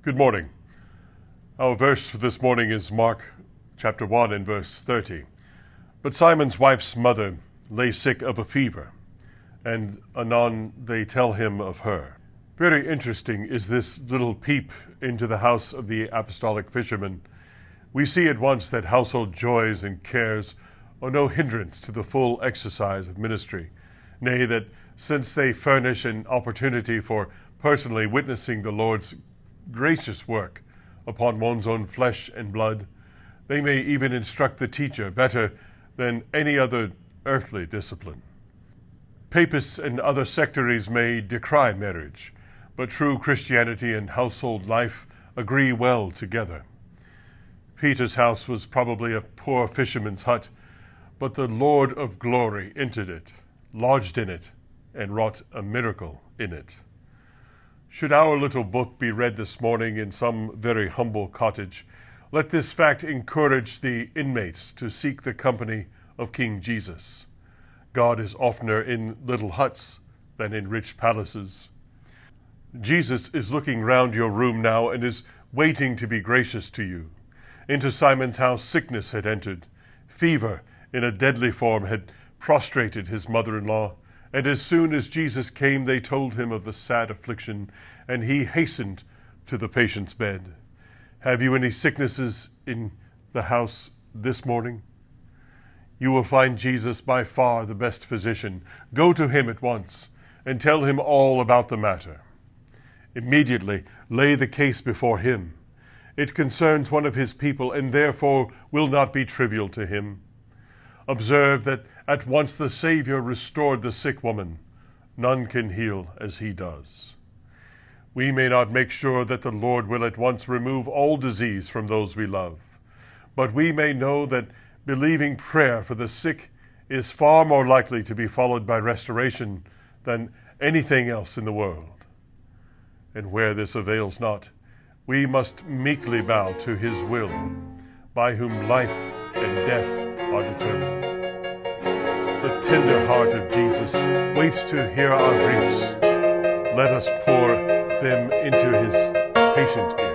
Good morning. Our verse for this morning is Mark chapter 1 and verse 30. But Simon's wife's mother lay sick of a fever, and anon they tell him of her. Very interesting is this little peep into the house of the Apostolic Fisherman. We see at once that household joys and cares are no hindrance to the full exercise of ministry. Nay, that since they furnish an opportunity for personally witnessing the Lord's gracious work upon one's own flesh and blood, they may even instruct the teacher better than any other earthly discipline. Papists and other sectaries may decry marriage, but true Christianity and household life agree well together. Peter's house was probably a poor fisherman's hut, but the Lord of glory entered it, lodged in it, and wrought a miracle in it. Should our little book be read this morning in some very humble cottage, let this fact encourage the inmates to seek the company of King Jesus. God is oftener in little huts than in rich palaces. Jesus is looking round your room now and is waiting to be gracious to you. Into Simon's house sickness had entered. Fever in a deadly form had prostrated his mother-in-law. And as soon as Jesus came, they told him of the sad affliction, and he hastened to the patient's bed. Have you any sicknesses in the house this morning? You will find Jesus by far the best physician. Go to him at once and tell him all about the matter. Immediately lay the case before him. It concerns one of his people and therefore will not be trivial to him. Observe that at once the Savior restored the sick woman. None can heal as he does. We may not make sure that the Lord will at once remove all disease from those we love, but we may know that believing prayer for the sick is far more likely to be followed by restoration than anything else in the world. And where this avails not, we must meekly bow to his will, by whom life and death are determined. The tender heart of Jesus waits to hear our griefs. Let us pour them into his patient ear.